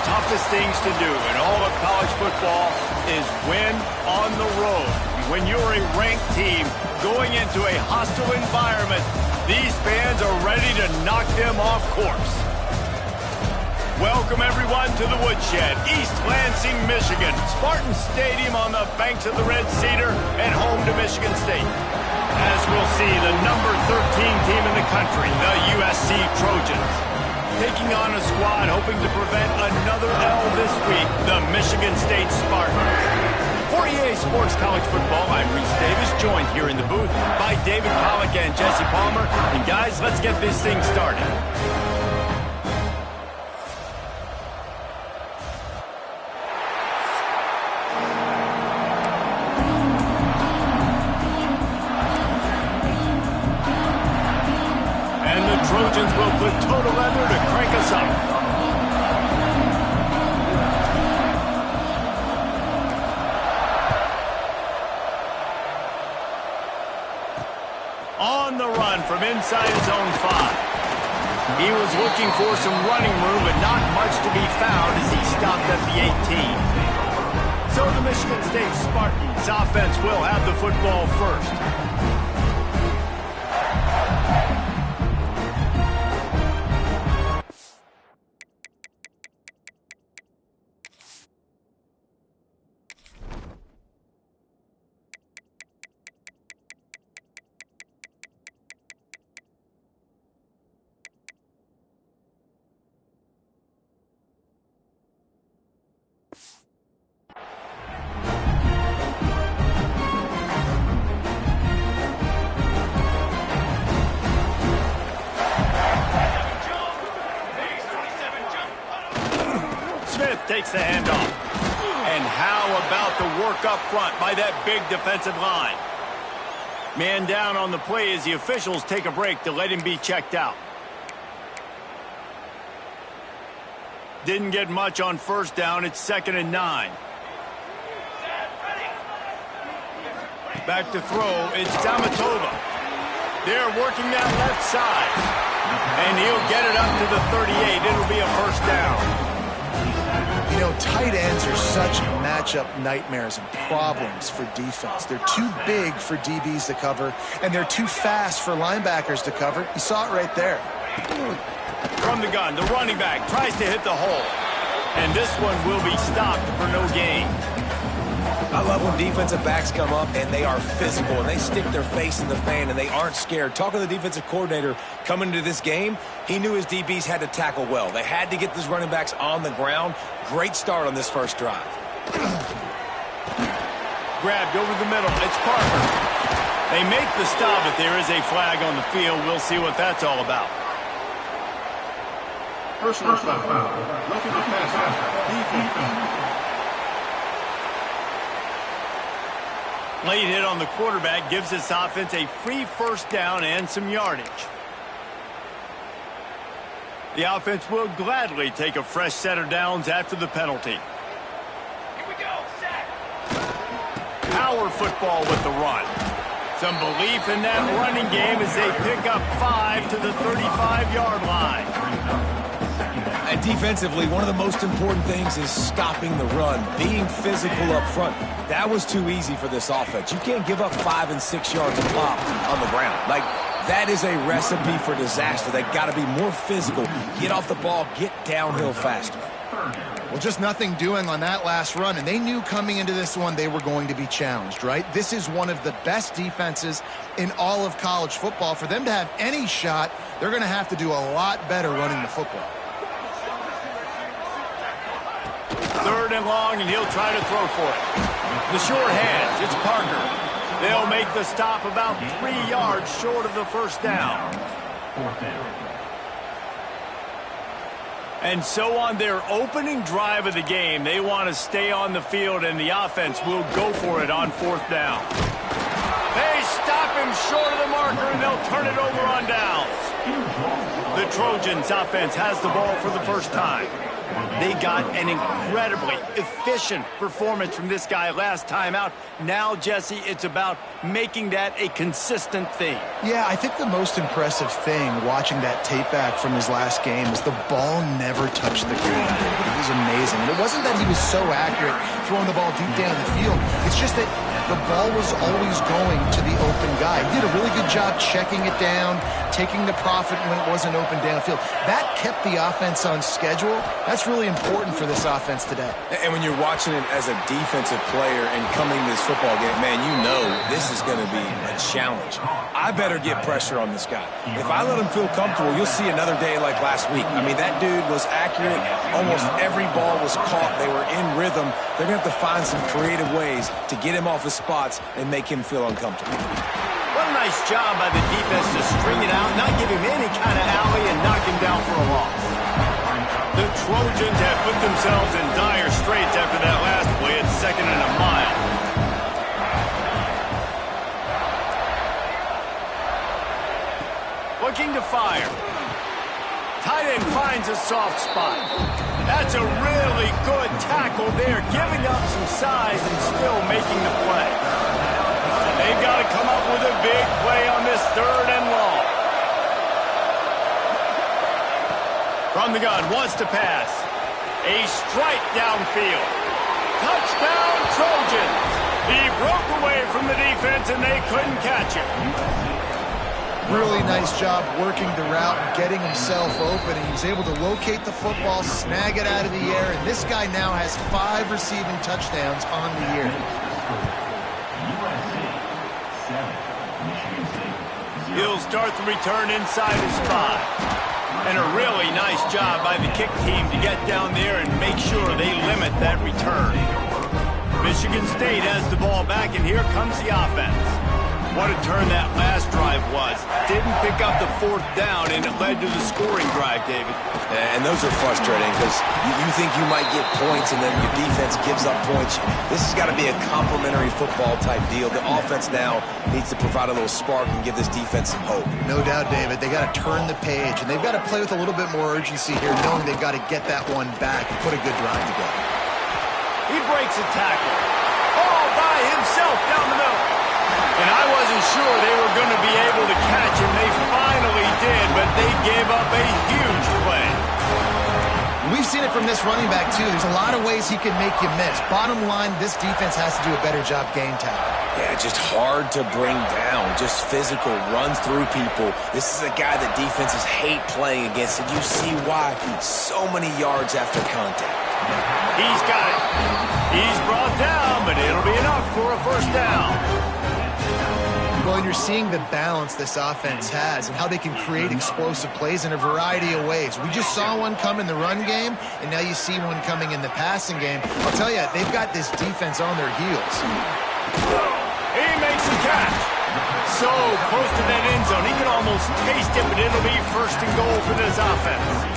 toughest things to do in all of college football is win on the road. When you're a ranked team going into a hostile environment, these fans are ready to knock them off course. Welcome, everyone, to the Woodshed, East Lansing, Michigan. Spartan Stadium on the banks of the Red Cedar and home to Michigan State. As we'll see, the number 13 team in the country, the USC Trojans, taking on a squad hoping to prevent another L this week, the Michigan State Spartans. For EA Sports College Football, I'm Reese Davis, joined here in the booth by David Pollack and Jesse Palmer. And guys, let's get this thing started. And the Trojans will put total leather to crank us up. On the run from inside his own 5. He was looking for some running room, but not much to be found as he stopped at the 18. So the Michigan State Spartans offense will have the football first. Takes the handoff. And how about the work up front by that big defensive line? Man down on the play as the officials take a break to let him be checked out. Didn't get much on first down. It's 2nd and 9. Back to throw. It's Damatova. They're working that left side. And he'll get it up to the 38. It'll be a first down. You know, tight ends are such matchup nightmares and problems for defense. They're too big for DBs to cover, and they're too fast for linebackers to cover. You saw it right there. From the gun, the running back tries to hit the hole. And this one will be stopped for no gain. I love when defensive backs come up and they are physical and they stick their face in the fan and they aren't scared. Talking to the defensive coordinator coming into this game, he knew his DBs had to tackle well. They had to get these running backs on the ground. Great start on this first drive. Grabbed over the middle. It's Parker. They make the stop, but there is a flag on the field. We'll see what that's all about. Personal foul. Looking to pass after. Late hit on the quarterback gives this offense a free first down and some yardage. The offense will gladly take a fresh set of downs after the penalty. Here we go, sack. Power football with the run. Some belief in that running game as they pick up 5 to the 35-yard line. And defensively, one of the most important things is stopping the run, being physical up front. That was too easy for this offense. You can't give up 5 and 6 yards a pop on the ground. Like, that is a recipe for disaster. They got to be more physical, get off the ball, get downhill faster. Well, just nothing doing on that last run, and they knew coming into this one they were going to be challenged, right? This is one of the best defenses in all of college football. For them to have any shot, they're going to have to do a lot better running the football. 3rd and long, and he'll try to throw for it. The short hands, it's Parker. They'll make the stop about 3 yards short of the first down. And so on their opening drive of the game, they want to stay on the field, and the offense will go for it on 4th down. They stop him short of the marker, and they'll turn it over on downs. The Trojans offense has the ball for the first time. They got an incredibly efficient performance from this guy last time out. Now, Jesse, it's about making that a consistent thing. Yeah, I think the most impressive thing watching that tape back from his last game is the ball never touched the ground. It was amazing amazing. And it wasn't that he was so accurate throwing the ball deep down the field. It's just that the ball was always going to the open guy. He did a really good job checking it down, taking the profit when it wasn't open downfield. That kept the offense on schedule. That's really important for this offense today. And when you're watching it as a defensive player and coming to this football game, man, you know this is going to be a challenge. I better get pressure on this guy. If I let him feel comfortable, you'll see another day like last week. I mean, that dude was accurate. Almost every ball was caught. They were in rhythm. They're going to have to find some creative ways to get him off his spots and make him feel uncomfortable. What a nice job by the defense to string it out, not give him any kind of alley, and knock him down for a loss. The Trojans have put themselves in dire straits after that last play at 2nd and a mile. Looking to fire. Tight end finds a soft spot. That's a really good tackle there, giving up some size and still making the play. They've got to come up with a big play on this 3rd and long. From the gun, wants to pass. A strike downfield. Touchdown, Trojans. He broke away from the defense and they couldn't catch him. Really nice job working the route and getting himself open. And he was able to locate the football, snag it out of the air, and this guy now has 5 receiving touchdowns on the year. He'll start the return inside his 5. And a really nice job by the kick team to get down there and make sure they limit that return. Michigan State has the ball back, and here comes the offense. What a turn that last drive was. Didn't pick up the 4th down, and it led to the scoring drive, David. And those are frustrating because you think you might get points and then your defense gives up points. This has got to be a complimentary football type deal. The offense now needs to provide a little spark and give this defense some hope. No doubt, David. They got to turn the page, and they've got to play with a little bit more urgency here, knowing they've got to get that one back and put a good drive together. He breaks a tackle. All by himself down the middle. And I wasn't sure they were going to be able to catch him. They finally did, but they gave up a huge play. We've seen it from this running back, too. There's a lot of ways he can make you miss. Bottom line, this defense has to do a better job game tackling. Yeah, just hard to bring down. Just physical, runs through people. This is a guy that defenses hate playing against, and you see why. So many yards after contact. He's got it. He's brought down, but it'll be enough for a 1st down. Well, and you're seeing the balance this offense has and how they can create explosive plays in a variety of ways. We just saw one come in the run game, and now you see one coming in the passing game. I'll tell you, they've got this defense on their heels. He makes the catch. So close to that end zone. He can almost taste it, but it'll be 1st and goal for this offense.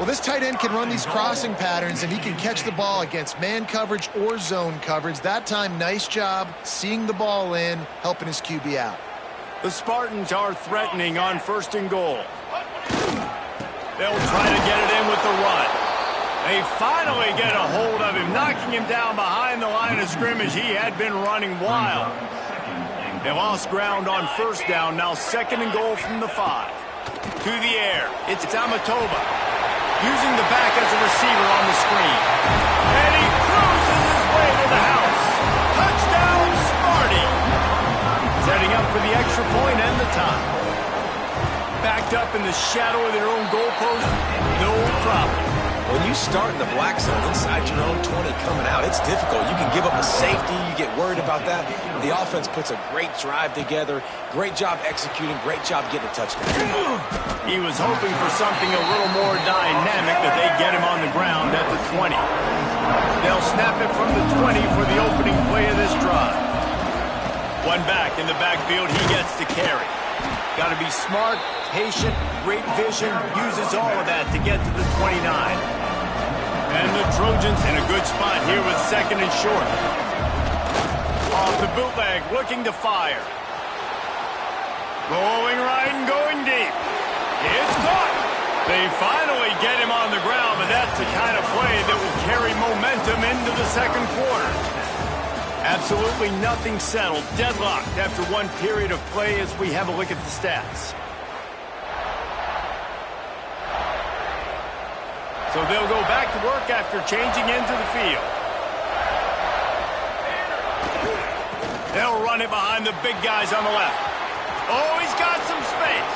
Well, this tight end can run these crossing patterns, and he can catch the ball against man coverage or zone coverage. That time, nice job seeing the ball in, helping his QB out. The Spartans are threatening on 1st and goal. They'll try to get it in with the run. They finally get a hold of him, knocking him down behind the line of scrimmage. He had been running wild. They lost ground on 1st down. Now 2nd and goal from the 5. To the air. It's Amatoba. Using the back as a receiver on the screen. And he cruises his way to the house. Touchdown, Sparty. Setting up for the extra point and the tie. Backed up in the shadow of their own goalpost, no problem. When you start in the black zone inside your own 20 coming out, it's difficult. You can give up a safety. You get worried about that. The offense puts a great drive together. Great job executing. Great job getting a touchdown. He was hoping for something a little more dynamic, that they get him on the ground at the 20. They'll snap it from the 20 for the opening play of this drive. One back in the backfield. He gets the carry. Got to be smart, patient, great vision. Uses all of that to get to the 29. And the Trojans in a good spot here with 2nd and short. Off the bootleg, looking to fire. Rolling right and going deep. It's caught. They finally get him on the ground, but that's the kind of play that will carry momentum into the 2nd quarter. Absolutely nothing settled. Deadlocked after one period of play as we have a look at the stats. So they'll go back to work after changing into the field. They'll run it behind the big guys on the left. Oh, he's got some space.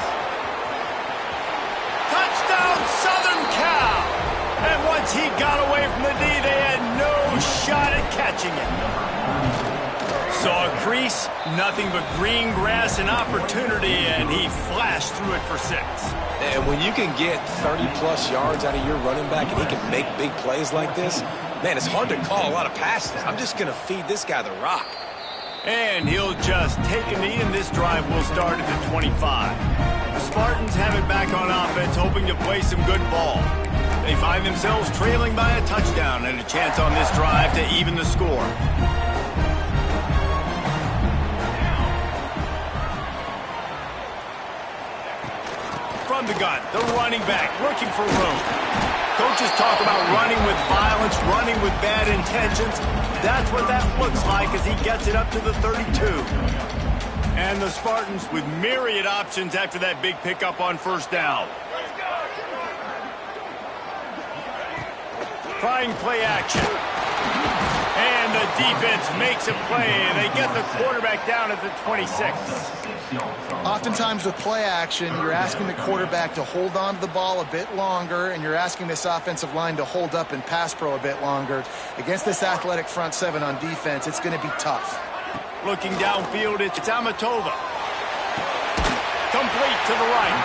Touchdown, Southern Cal. And once he got away from the D, they had no shot at catching it. Saw a crease, nothing but green grass and opportunity, and he flashed through it for 6. And when you can get 30-plus yards out of your running back and he can make big plays like this, man, it's hard to call a lot of passes. I'm just going to feed this guy the rock. And he'll just take a knee, and this drive will start at the 25. The Spartans have it back on offense, hoping to play some good ball. They find themselves trailing by a touchdown and a chance on this drive to even the score. From the gun, the running back looking for room. Coaches talk about running with violence, running with bad intentions. That's what that looks like as he gets it up to the 32. And the Spartans with myriad options after that big pickup on first down. Trying play action. And the defense makes a play, and they get the quarterback down at the 26. Oftentimes with play action, you're asking the quarterback to hold on to the ball a bit longer, and you're asking this offensive line to hold up and pass pro a bit longer. Against this athletic front seven on defense, it's going to be tough. Looking downfield, it's Amatova. Complete to the right.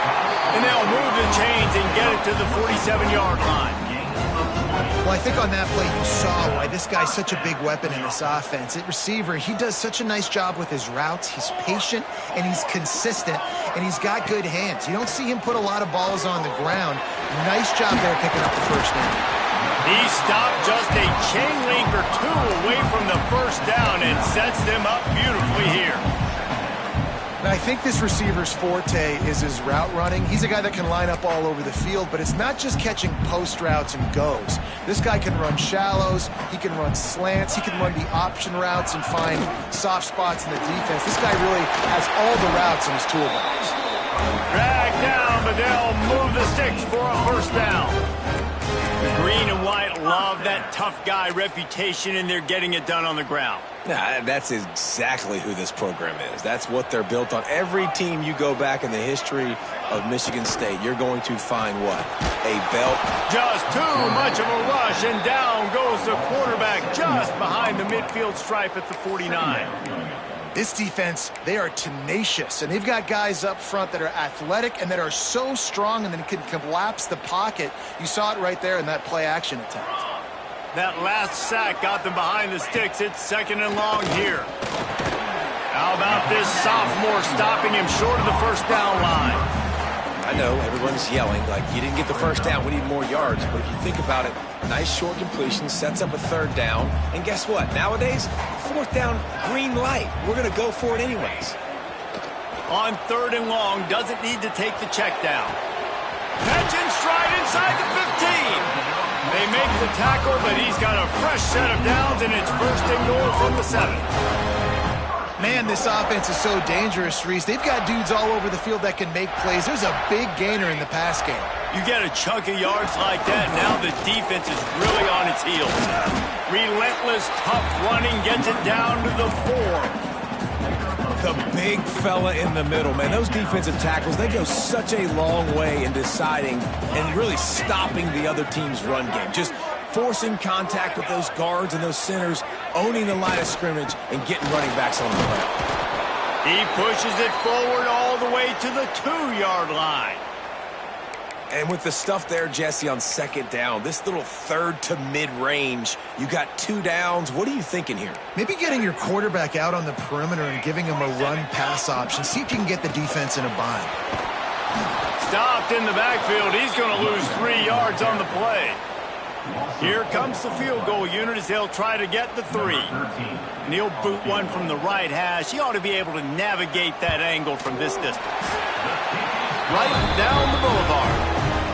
And they'll move the chains and get it to the 47-yard line. Well, I think on that play you saw why this guy's such a big weapon in this offense. At receiver, he does such a nice job with his routes. He's patient, and he's consistent, and he's got good hands. You don't see him put a lot of balls on the ground. Nice job there picking up the first down. He stopped just a chain link or two away from the first down and sets them up beautifully here. Now, I think this receiver's forte is his route running. He's a guy that can line up all over the field, but it's not just catching post routes and goes. This guy can run shallows, he can run slants, he can run the option routes and find soft spots in the defense. This guy really has all the routes in his toolbox. Drag down, but they'll move the sticks for a first down. The green and white love that tough guy reputation, and they're getting it done on the ground. Nah, that's exactly who this program is. That's what they're built on. Every team you go back in the history of Michigan State, you're going to find what? A belt. Just too much of a rush, and down goes the quarterback just behind the midfield stripe at the 49. This defense, they are tenacious, and they've got guys up front that are athletic and that are so strong and then can collapse the pocket. You saw it right there in that play-action attempt. That last sack got them behind the sticks. It's 2nd and long here. How about this sophomore stopping him short of the first down line? I know everyone's yelling like, you didn't get the first down, we need more yards. But if you think about it, nice short completion, sets up a 3rd down. And guess what? Nowadays, 4th down, green light. We're going to go for it anyways. On 3rd and long, doesn't need to take the check down. Catch and stride inside the 15. They make the tackle, but he's got a fresh set of downs, and it's 1st and goal from the 7. Man, this offense is so dangerous, Reese. They've got dudes all over the field that can make plays. There's a big gainer in the pass game. You get a chunk of yards like that, now the defense is really on its heels. Relentless, tough running gets it down to the 4. The big fella in the middle, man. Those defensive tackles, they go such a long way in deciding and really stopping the other team's run game. Just forcing contact with those guards and those centers, owning the line of scrimmage, and getting running backs on the ground. He pushes it forward all the way to the 2-yard line. And with the stuff there, Jesse, on 2nd down, this little 3rd to mid-range, you got 2 downs. What are you thinking here? Maybe getting your quarterback out on the perimeter and giving him a run-pass option. See if you can get the defense in a bind. Stopped in the backfield. He's going to lose 3 yards on the play. Here comes the field goal unit as they'll try to get the 3. And he'll boot one from the right hash. He ought to be able to navigate that angle from this distance. Right down the boulevard.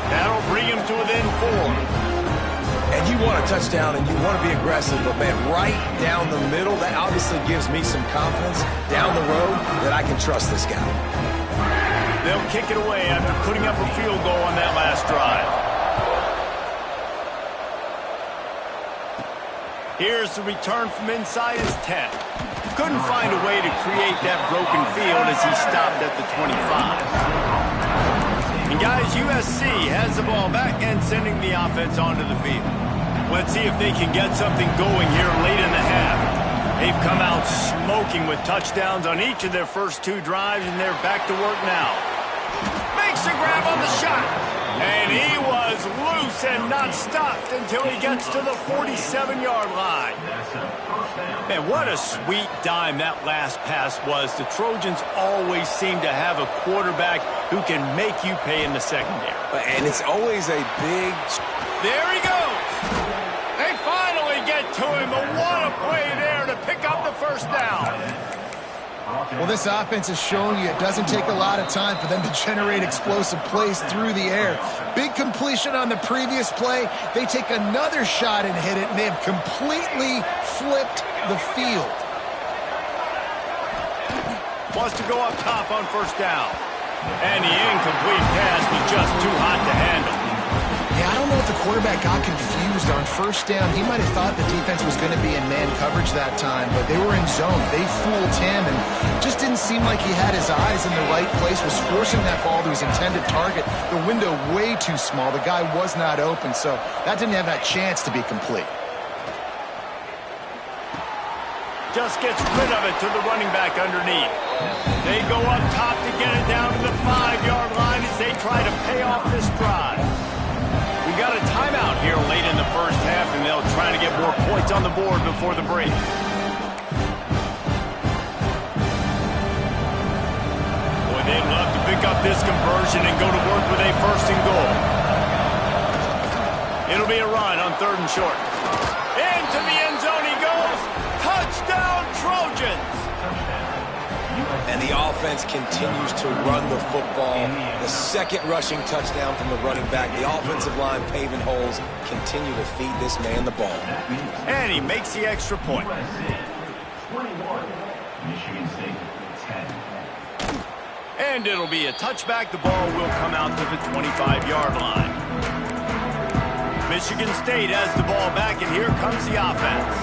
That'll bring him to within 4. And you want a touchdown and you want to be aggressive, but, man, right down the middle, that obviously gives me some confidence down the road that I can trust this guy. They'll kick it away after putting up a field goal on that last drive. Here's the return from inside his 10. Couldn't find a way to create that broken field as he stopped at the 25. And guys, USC has the ball back and sending the offense onto the field. Let's see if they can get something going here late in the half. They've come out smoking with touchdowns on each of their first 2 drives, and they're back to work now. Makes a grab on the shot. And he was loose and not stopped until he gets to the 47-yard line. Man, what a sweet dime that last pass was. The Trojans always seem to have a quarterback who can make you pay in the secondary. And it's always a big... There he goes. They finally get to him, but what a play there to pick up the first down. Well, this offense is showing you it doesn't take a lot of time for them to generate explosive plays through the air. Big completion on the previous play. They take another shot and hit it, and they have completely flipped the field. Wants to go up top on first down. And the incomplete pass was just too hot to handle. Yeah, I don't know if the quarterback got confused on first down. He might have thought the defense was going to be in man coverage that time, but they were in zone. They fooled him, and just didn't seem like he had his eyes in the right place, was forcing that ball to his intended target. The window way too small. The guy was not open, so that didn't have that chance to be complete. Just gets rid of it to the running back underneath. They go up top to get it down to the 5-yard line as they try to pay off this drive. We got a timeout here late in the first half, and they'll try to get more points on the board before the break. Boy, they'd love to pick up this conversion and go to work with a first and goal. It'll be a run on 3rd and short. Into the end zone he goes. Touchdown, Trojans! And the offense continues to run the football. The second rushing touchdown from the running back. The offensive line paving holes. Continue to feed this man the ball. And he makes the extra point. 21, Michigan State, 10. And it'll be a touchback. The ball will come out to the 25-yard line. Michigan State has the ball back, and here comes the offense.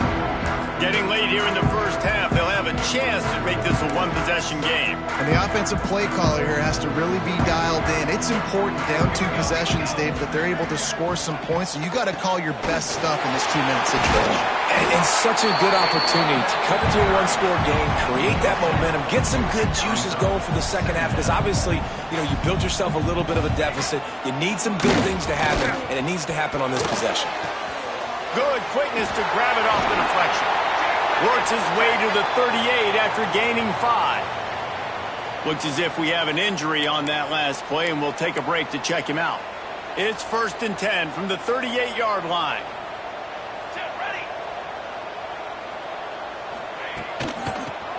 Getting late here in the first half, they'll have a chance to make this a one-possession game. And the offensive play caller here has to really be dialed in. It's important down 2 possessions, Dave, that they're able to score some points. So you got to call your best stuff in this 2-minute situation. And such a good opportunity to cut into a 1-score game, create that momentum, get some good juices going for the second half. Because obviously, you built yourself a little bit of a deficit. You need some good things to happen, and it needs to happen on this possession. Good quickness to grab it off the deflection. Works his way to the 38 after gaining 5. Looks as if we have an injury on that last play, and we'll take a break to check him out. It's 1st and 10 from the 38-yard line.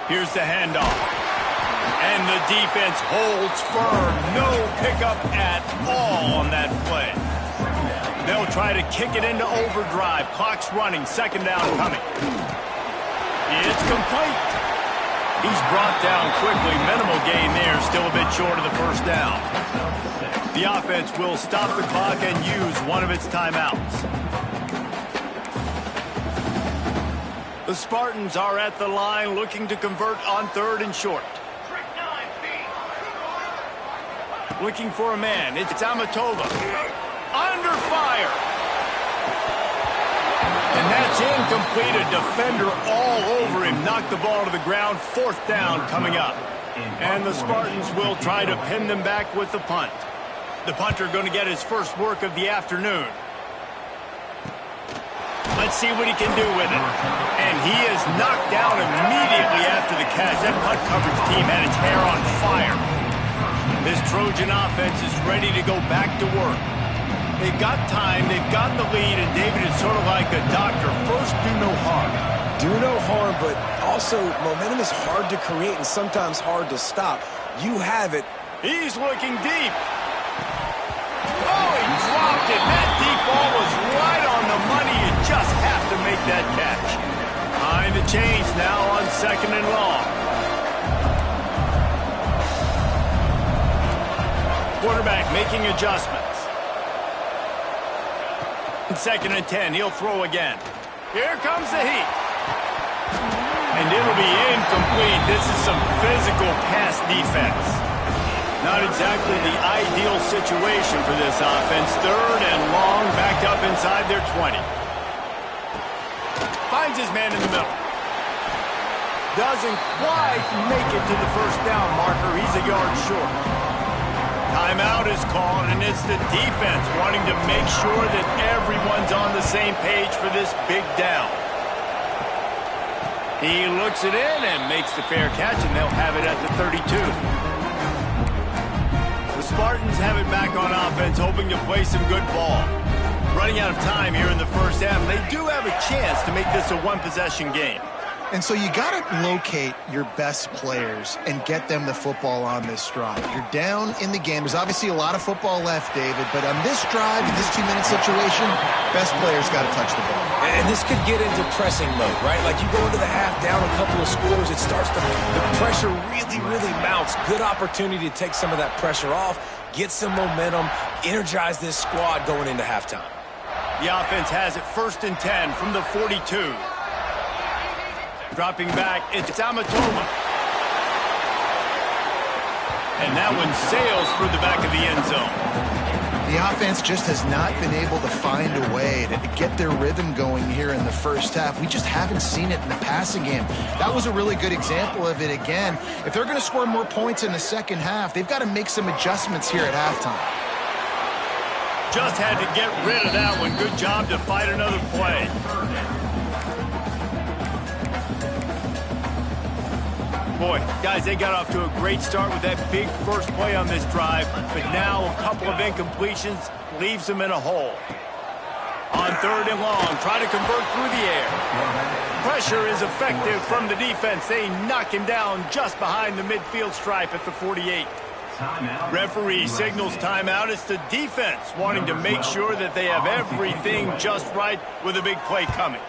Here's the handoff. And the defense holds firm. No pickup at all on that play. They'll try to kick it into overdrive. Clock's running. 2nd down coming. It's complete. He's brought down quickly. Minimal gain there. Still a bit short of the first down. The offense will stop the clock and use one of its timeouts. The Spartans are at the line looking to convert on 3rd and short. Looking for a man. It's Amatova. Under fire. And that's incomplete. A defender all over him. Knocked the ball to the ground. 4th down coming up. And the Spartans will try to pin them back with the punt. The punter going to get his first work of the afternoon. Let's see what he can do with it. And he is knocked down immediately after the catch. That punt coverage team had its hair on fire. This Trojan offense is ready to go back to work. They've got time, they've gotten the lead, and David is sort of like a doctor. First, do no harm. Do no harm, but also momentum is hard to create and sometimes hard to stop. You have it. He's looking deep. Oh, he dropped it. That deep ball was right on the money. You just have to make that catch. Behind the chains now on 2nd and long. Quarterback making adjustments. 2nd and 10, he'll throw again. Here comes the heat. And it'll be incomplete. This is some physical pass defense. Not exactly the ideal situation for this offense. Third and long, backed up inside their 20. Finds his man in the middle. Doesn't quite make it to the first down marker. He's a yard short. Timeout is called, and it's the defense wanting to make sure that everyone's on the same page for this big down. He looks it in and makes the fair catch, and they'll have it at the 32. The Spartans have it back on offense, hoping to play some good ball. Running out of time here in the first half. They do have a chance to make this a one-possession game. And so you got to locate your best players and get them the football on this drive. You're down in the game. There's obviously a lot of football left, David, but on this drive, in this 2-minute situation, best players got to touch the ball. And this could get into pressing mode, right? Like you go into the half, down a couple of scores, it starts to, the pressure really mounts. Good opportunity to take some of that pressure off, get some momentum, energize this squad going into halftime. The offense has it 1st and 10 from the 42. Dropping back, it's Amatoma. And that one sails through the back of the end zone. The offense just has not been able to find a way to get their rhythm going here in the first half. We just haven't seen it in the passing game. That was a really good example of it again. If they're going to score more points in the second half, they've got to make some adjustments here at halftime. Just had to get rid of that one. Good job to fight another play. Boy, guys, they got off to a great start with that big first play on this drive, but now a couple of incompletions leaves them in a hole. On 3rd and long, try to convert through the air. Pressure is effective from the defense. They knock him down just behind the midfield stripe at the 48. Referee signals timeout. It's the defense wanting to make sure that they have everything just right with a big play coming.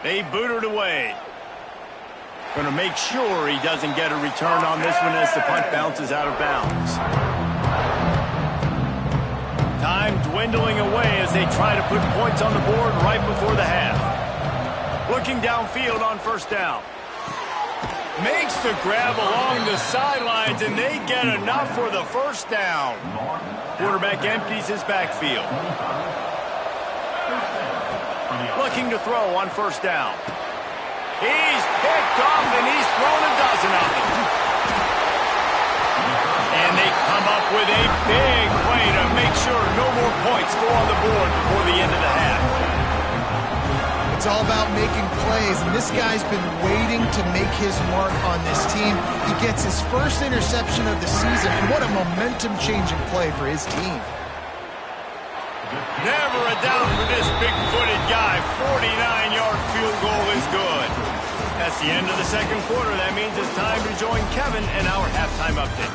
They boot it away. Going to make sure he doesn't get a return on this one as the punt bounces out of bounds. Time dwindling away as they try to put points on the board right before the half. Looking downfield on 1st down. Makes the grab along the sidelines, and they get enough for the 1st down. Quarterback empties his backfield. Looking to throw on 1st down. He's picked off, and he's thrown a dozen of them. And they come up with a big play to make sure no more points go on the board before the end of the half. It's all about making plays, and this guy's been waiting to make his mark on this team. He gets his first interception of the season, and what a momentum-changing play for his team. Never a doubt for this big-footed guy. 49-yard field goal is good. That's the end of the second quarter. That means it's time to join Kevin in our halftime update.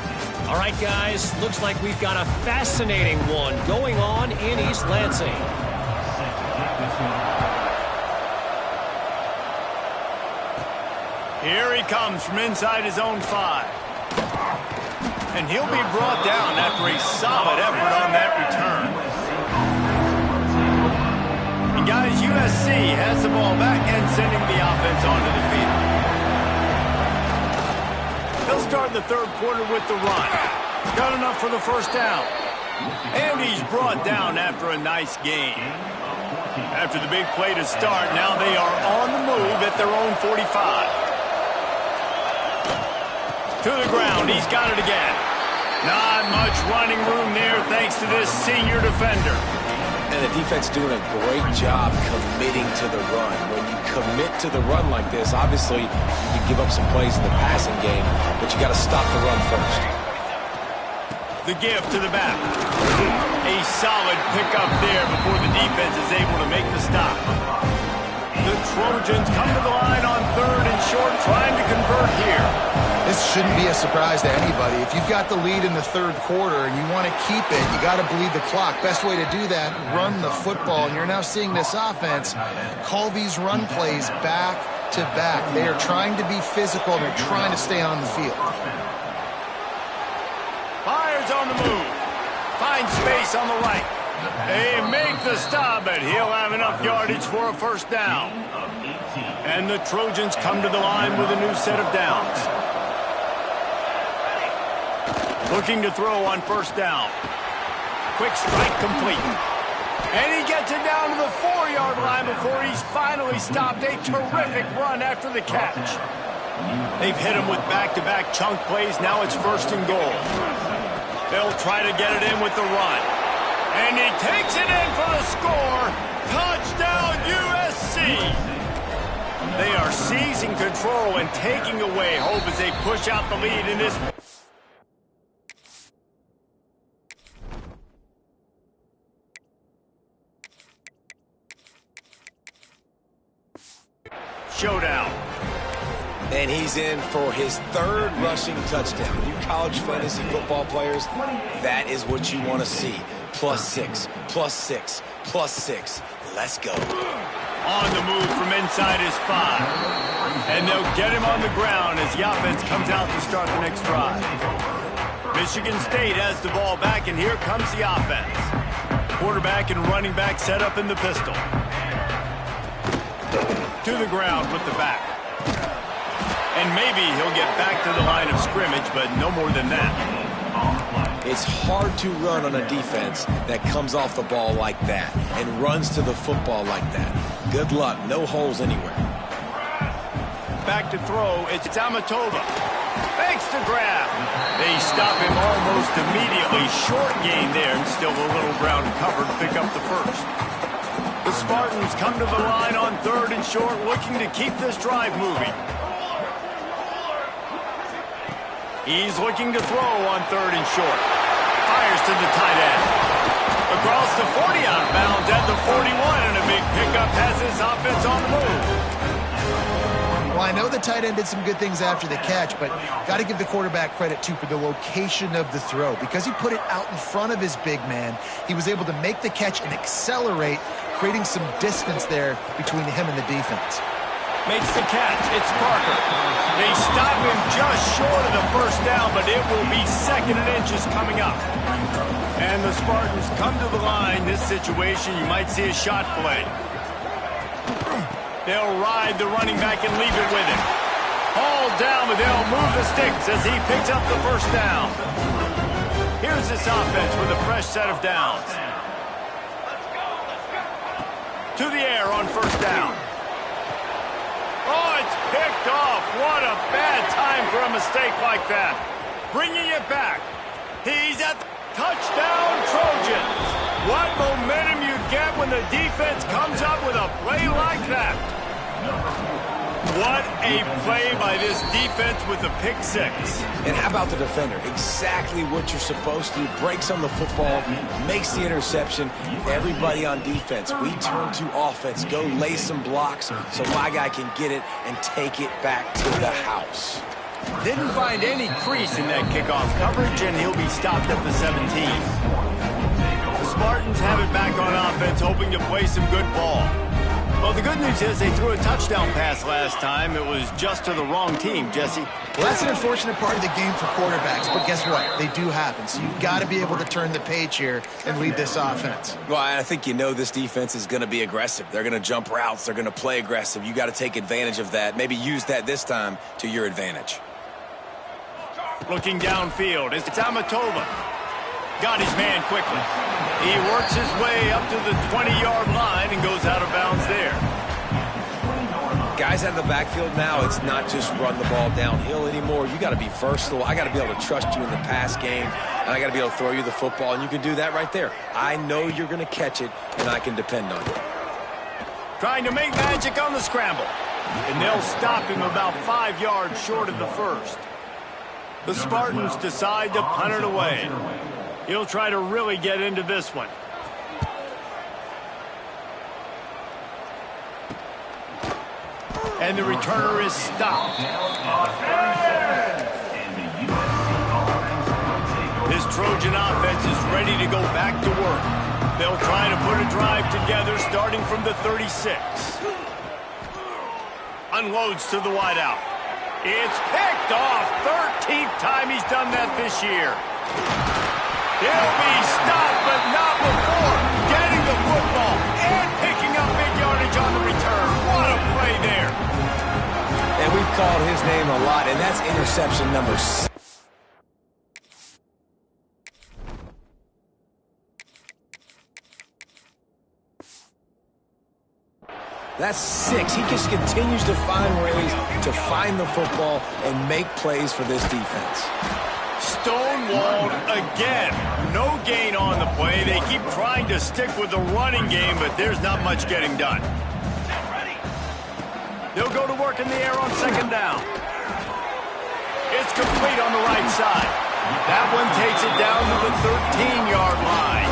All right, guys, looks like we've got a fascinating one going on in East Lansing. Here he comes from inside his own 5. And he'll be brought down after a solid effort on that return. And guys, USC has the ball back and sending the offense onto the field. He'll start the 3rd quarter with the run. Got enough for the 1st down. And he's brought down after a nice gain. After the big play to start, now they are on the move at their own 45. To the ground, he's got it again. Not much running room there thanks to this senior defender. And the defense doing a great job committing to the run. When you commit to the run like this, obviously you can give up some plays in the passing game, but you got to stop the run first. The give to the back. A solid pickup there before the defense is able to make the stop. The Trojans come to the line on 3rd and short, trying to convert here. This shouldn't be a surprise to anybody. If you've got the lead in the 3rd quarter and you want to keep it, you got to bleed the clock. Best way to do that, run the football. And you're now seeing this offense call these run plays back to back. They are trying to be physical, and they're trying to stay on the field. Fires on the move. Finds space on the right. They make the stop, but he'll have enough yardage for a first down. And the Trojans come to the line with a new set of downs. Looking to throw on first down. Quick strike complete. And he gets it down to the 4-yard line before he's finally stopped. A terrific run after the catch. They've hit him with back-to-back chunk plays. Now it's first and goal. They'll try to get it in with the run. And he takes it in for the score. Touchdown, USC. They are seizing control and taking away hope as they push out the lead in this. Showdown. And he's in for his third rushing touchdown. You college fantasy football players, that is what you want to see. +6, +6, +6. Let's go. On the move from inside his 5. And they'll get him on the ground as the offense comes out to start the next drive. Michigan State has the ball back, and here comes the offense. Quarterback and running back set up in the pistol. To the ground with the back. And maybe he'll get back to the line of scrimmage, but no more than that. It's hard to run on a defense that comes off the ball like that and runs to the football like that. Good luck. No holes anywhere. Back to throw. It's Tamatova. Thanks to grab. They stop him almost immediately. Short gain there, and still a little ground covered to pick up the first. The Spartans come to the line on 3rd and short, looking to keep this drive moving. He's looking to throw on 3rd and short. Fires to the tight end. Across the 40, out of bounds at the 41, and a big pickup has this offense on the move. Well, I know the tight end did some good things after the catch, but got to give the quarterback credit, too, for the location of the throw. Because he put it out in front of his big man, he was able to make the catch and accelerate, creating some distance there between him and the defense. Makes the catch. It's Parker. They stop him just short of the first down, but it will be 2nd and inches coming up. And the Spartans come to the line. This situation, you might see a shot play. They'll ride the running back and leave it with him. Hauled down, but they'll move the sticks as he picks up the first down. Here's this offense with a fresh set of downs. To the air on first down. Oh, it's picked off. What a bad time for a mistake like that. Bringing it back. He's at the touchdown, Trojans. What momentum you get when the defense comes up with a play like that. What a play by this defense with the pick 6. And how about the defender? Exactly what you're supposed to do. Breaks on the football, makes the interception. Everybody on defense, we turn to offense. Go lay some blocks so my guy can get it and take it back to the house. Didn't find any crease in that kickoff coverage, and he'll be stopped at the 17. The Spartans have it back on offense, hoping to play some good ball. Well, the good news is they threw a touchdown pass last time. It was just to the wrong team, Jesse. Well, that's an unfortunate part of the game for quarterbacks, but guess what? They do happen, so you've got to be able to turn the page here and lead this offense. Well, I think you know this defense is going to be aggressive. They're going to jump routes. They're going to play aggressive. You got to take advantage of that. Maybe use that this time to your advantage. Looking downfield, it's Tamatova. Got his man quickly. He works his way up to the 20-yard line and goes out of bounds there. Guys out of the backfield now, it's not just run the ball downhill anymore. You got to be versatile. I got to be able to trust you in the pass game, and I got to be able to throw you the football, and you can do that right there. I know you're going to catch it, and I can depend on you. Trying to make magic on the scramble. And they'll stop him about 5 yards short of the first. The Spartans decide to punt it away. He'll try to really get into this one. And the returner is stopped. This Trojan offense is ready to go back to work. They'll try to put a drive together starting from the 36. Unloads to the wideout. It's picked off. 13th time he's done that this year. He'll be stopped, but not before. catching the football and picking up big yardage on the return. What a play there. And we've called his name a lot, and that's interception number 6. That's 6. He just continues to find ways to find the football and make plays for this defense. Stonewalled again. No gain on the play. They keep trying to stick with the running game, but there's not much getting done. They'll go to work in the air on second down. It's complete on the right side. That one takes it down to the 13-yard line.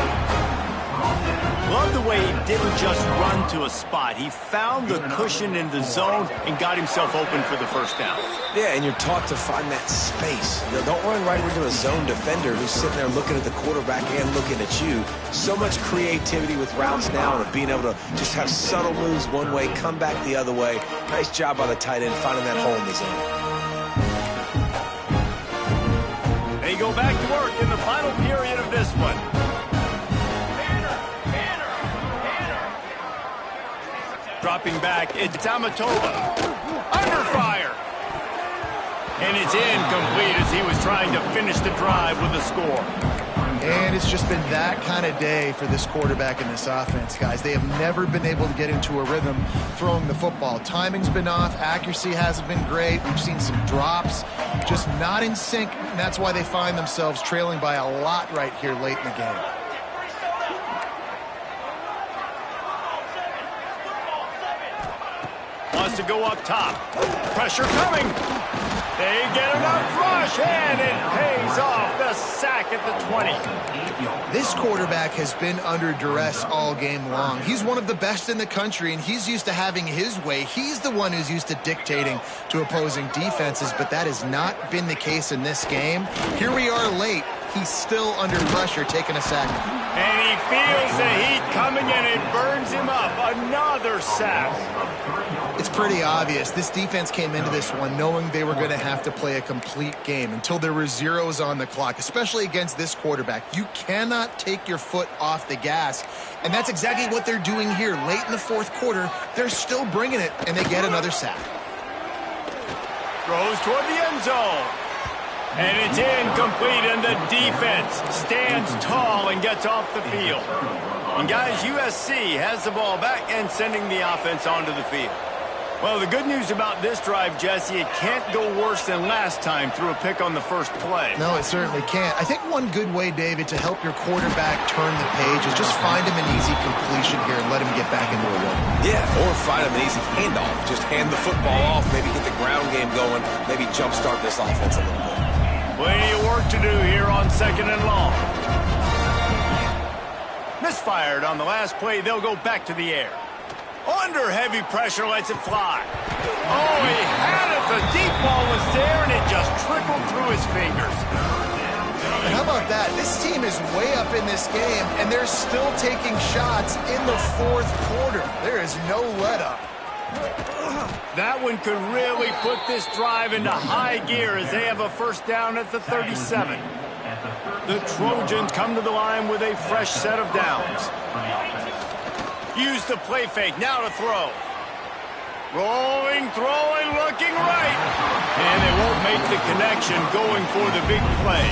Love the way he didn't just run to a spot. He found the cushion in the zone and got himself open for the first down. Yeah, and you're taught to find that space. You know, don't run right into a zone defender who's sitting there looking at the quarterback and looking at you. So much creativity with routes now and being able to just have subtle moves one way, come back the other way. Nice job by the tight end finding that hole in the zone. They go back to work in the final period of this one. Dropping back, it's Amatola. Under fire. And it's incomplete as he was trying to finish the drive with a score. And it's just been that kind of day for this quarterback in this offense, guys. They have never been able to get into a rhythm throwing the football. Timing's been off. Accuracy hasn't been great. We've seen some drops. Just not in sync, and that's why they find themselves trailing by a lot right here late in the game. Wants to go up top. Pressure coming. They get enough rush, and it pays off. The sack at the 20. This quarterback has been under duress all game long. He's one of the best in the country, and he's used to having his way. He's the one who's used to dictating to opposing defenses, but that has not been the case in this game. Here we are late. He's still under pressure, taking a sack. And he feels the heat coming, and it burns him up. Another sack. It's pretty obvious. This defense came into this one knowing they were going to have to play a complete game until there were zeros on the clock, especially against this quarterback. You cannot take your foot off the gas, and that's exactly what they're doing here. Late in the fourth quarter, they're still bringing it, and they get another sack. Throws toward the end zone. And it's incomplete, and the defense stands tall and gets off the field. And guys, USC has the ball back and sending the offense onto the field. Well, the good news about this drive, Jesse, it can't go worse than last time through a pick on the first play. No, it certainly can't. I think one good way, David, to help your quarterback turn the page is just find him an easy completion here and let him get back into a rhythm. Yeah, or find him an easy handoff. Just hand the football off, maybe get the ground game going, maybe jumpstart this offense a little bit. Plenty of work to do here on second and long. Misfired on the last play. They'll go back to the air. Under heavy pressure, lets it fly. Oh, he had it. The deep ball was there, and it just trickled through his fingers. And how about that? This team is way up in this game, and they're still taking shots in the fourth quarter. There is no let-up. That one could really put this drive into high gear as they have a first down at the 37. The Trojans come to the line with a fresh set of downs. Use the play fake, now to throw. Rolling, throwing, looking right. And they won't make the connection going for the big play.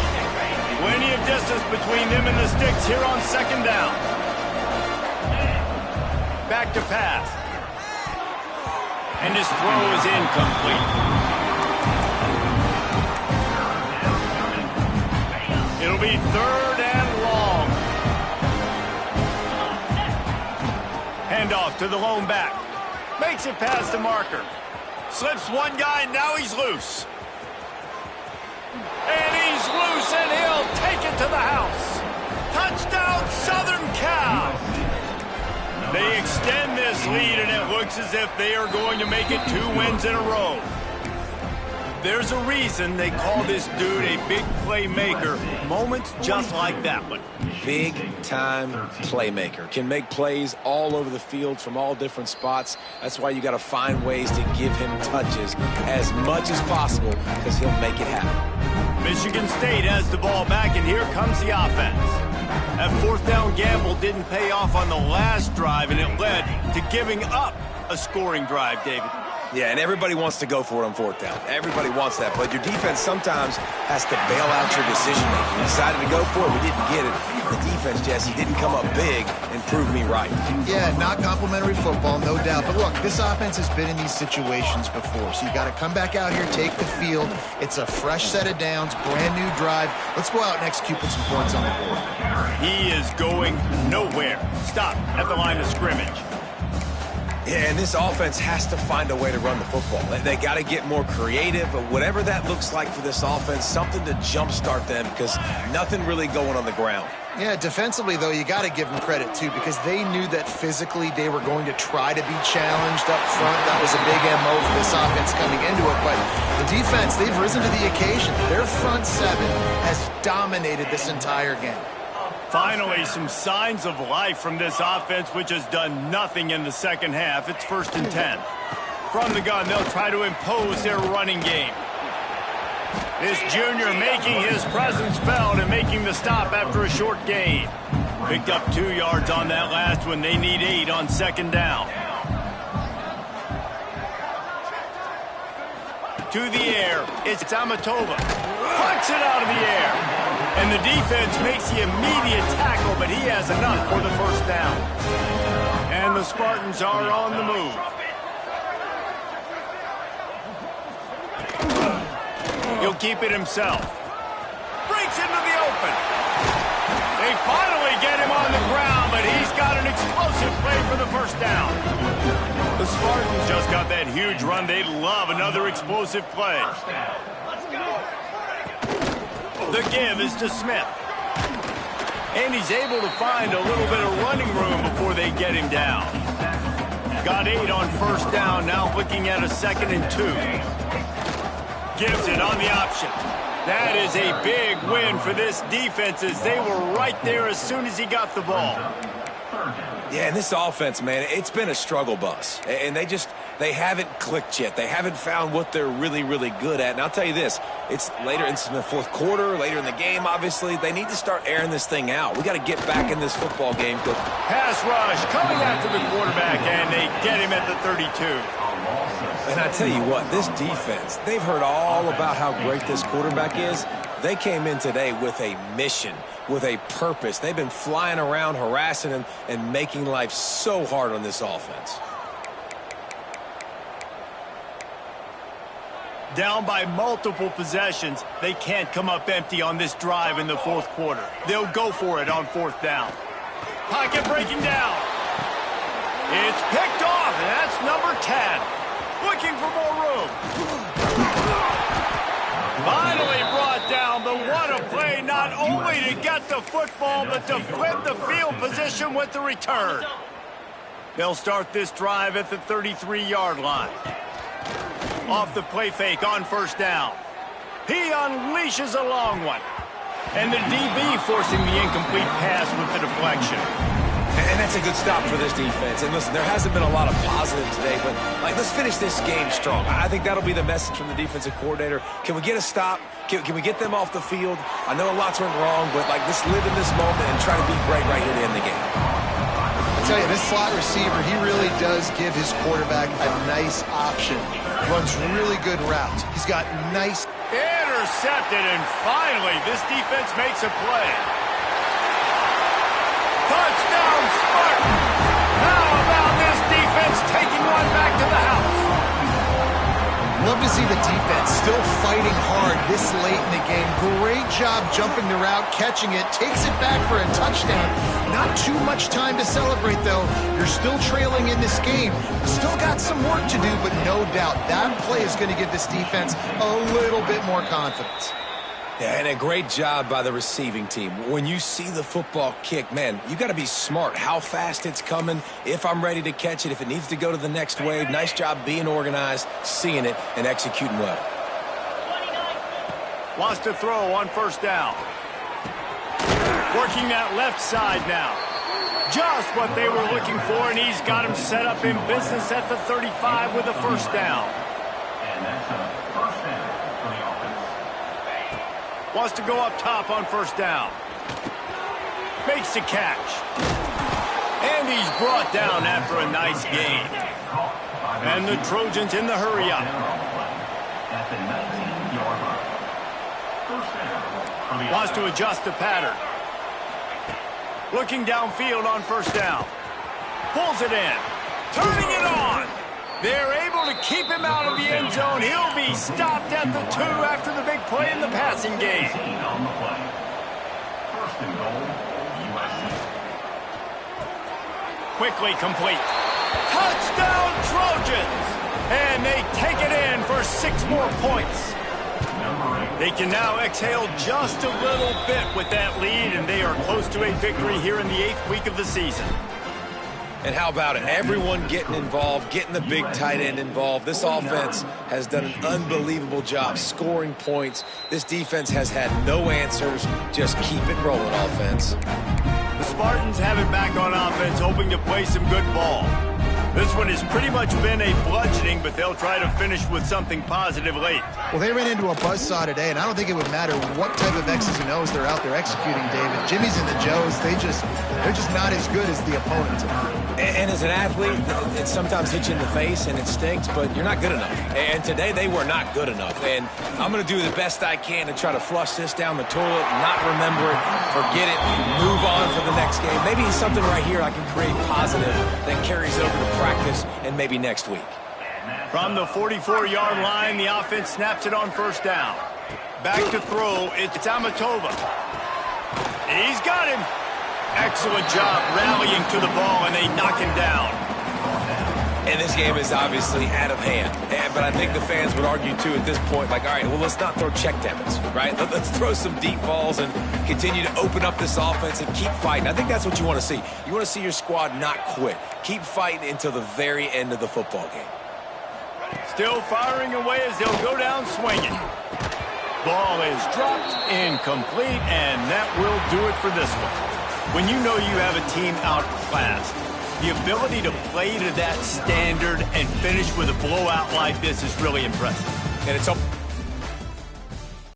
Plenty of distance between them and the sticks here on second down. Back to pass. And his throw is incomplete. It'll be third and long. Handoff to the lone back. Makes it past the marker. Slips one guy, and now he's loose. And he's loose, and he'll take it to the house. Touchdown, Southern Cal. They extend this lead, and it looks as if they are going to make it 2 wins in a row. There's a reason they call this dude a big playmaker. Moments just like that one. Big-time playmaker. Can make plays all over the field from all different spots. That's why you got to find ways to give him touches as much as possible because he'll make it happen. Michigan State has the ball back, and here comes the offense. That fourth down gamble didn't pay off on the last drive, and it led to giving up a scoring drive, David. Yeah, and everybody wants to go for it on fourth down. Everybody wants that, but your defense sometimes has to bail out your decision-making. We decided to go for it. We didn't get it. The defense, Jesse, didn't come up big and prove me right. Yeah, not complimentary football, no doubt. But look, this offense has been in these situations before, so you got to come back out here, take the field. It's a fresh set of downs, brand new drive. Let's go out and execute, put some points on the board. He is going nowhere. Stop at the line of scrimmage. Yeah, and this offense has to find a way to run the football. They got to get more creative, but whatever that looks like for this offense, something to jumpstart them because nothing really going on the ground. Yeah, defensively, though, you got to give them credit, too, because they knew that physically they were going to try to be challenged up front. That was a big MO for this offense coming into it, but the defense, they've risen to the occasion. Their front seven has dominated this entire game. Finally, some signs of life from this offense, which has done nothing in the second half. It's 1st and 10. From the gun, they'll try to impose their running game. This junior making his presence felt and making the stop after a short gain. Picked up 2 yards on that last one. They need 8 on 2nd down. To the air, it's Amatova. Punts it out of the air. And the defense makes the immediate tackle, but he has enough for the 1st down. And the Spartans are on the move. He'll keep it himself. Breaks into the open. They finally get him on the ground, but he's got an explosive play for the 1st down. The Spartans just got that huge run. They'd love another explosive play. The give is to Smith. And he's able to find a little bit of running room before they get him down. Got 8 on 1st down, now looking at a 2nd and 2. Gives it on the option. That is a big win for this defense as they were right there as soon as he got the ball. Yeah, and this offense, man, it's been a struggle bus. And they haven't clicked yet. They haven't found what they're really, really good at. And I'll tell you this, it's later in the 4th quarter, later in the game, obviously. They need to start airing this thing out. We got to get back in this football game. Pass rush coming after the quarterback, and they get him at the 32. And I tell you what, this defense, they've heard all about how great this quarterback is. They came in today with a mission, with a purpose. They've been flying around, harassing him, and making life so hard on this offense. Down by multiple possessions, they can't come up empty on this drive in the 4th quarter. They'll go for it on 4th down. Pocket breaking down. It's picked off, and that's number 10. Looking for more room. Finally brought down, but what a play, not only to get the football, but to flip the field position with the return. They'll start this drive at the 33-yard line. Off the play fake on 1st down. He unleashes a long one. And the DB forcing the incomplete pass with the deflection. And that's a good stop for this defense. And listen, there hasn't been a lot of positive today, but let's finish this game strong. I think that'll be the message from the defensive coordinator. Can we get a stop? Can we get them off the field? I know lots went wrong, but let's live in this moment and try to be great right here to end the game. I tell you, this slot receiver, he really does give his quarterback a nice option. Runs really good routes. He's got nice... Intercepted, and finally, this defense makes a play. Touchdown, Spartan! How about this defense taking one back to the house? Love to see the defense still fighting hard this late in the game. Great job jumping the route, catching it, takes it back for a touchdown. Not too much time to celebrate, though. You're still trailing in this game. Still got some work to do, but no doubt that play is going to give this defense a little bit more confidence. Yeah, and a great job by the receiving team. When you see the football kick, man, you got to be smart how fast it's coming, if I'm ready to catch it, if it needs to go to the next wave. Nice job being organized, seeing it, and executing well. Wants to throw on 1st down. Working that left side now. Just what they were looking for, and he's got him set up in business at the 35 with a 1st down. And that's a 1st down for the offense. Wants to go up top on 1st down. Makes the catch. And he's brought down after a nice gain. And the Trojans in the hurry up. Wants to adjust the pattern. Looking downfield on first down. Pulls it in. Turning it on. They're able to keep him out of the end zone. He'll be stopped at the 2 after the big play in the passing game. Quickly complete. Touchdown Trojans! And they take it in for 6 more points. They can now exhale just a little bit with that lead, and they are close to a victory here in the 8th week of the season. And how about it? Everyone getting involved, getting the big tight end involved. This offense has done an unbelievable job scoring points. This defense has had no answers. Just keep it rolling, offense. The Spartans have it back on offense, hoping to play some good ball. This one has pretty much been a bludgeoning, but they'll try to finish with something positive late. Well, they ran into a buzzsaw today, and I don't think it would matter what type of X's and O's they're out there executing, David. Jimmy's and the Joes, they're just not as good as the opponent. And as an athlete, it sometimes hits you in the face and it stinks, but you're not good enough. And today they were not good enough. And I'm going to do the best I can to try to flush this down the toilet, not remember it, forget it, move on for the next game. Maybe something right here I can create positive that carries over to practice and maybe next week. From the 44-yard line, the offense snaps it on first down. Back to throw, it's Amatova. He's got him. Excellent job rallying to the ball, and they knock him down. And this game is obviously out of hand. But I think the fans would argue, too, at this point, like, all right, well, let's not throw check downs, right? Let's throw some deep balls and continue to open up this offense and keep fighting. I think that's what you want to see. You want to see your squad not quit. Keep fighting until the very end of the football game. Still firing away as they'll go down swinging. Ball is dropped, incomplete, and that will do it for this one. When you know you have a team outclassed, the ability to play to that standard and finish with a blowout like this is really impressive. And it's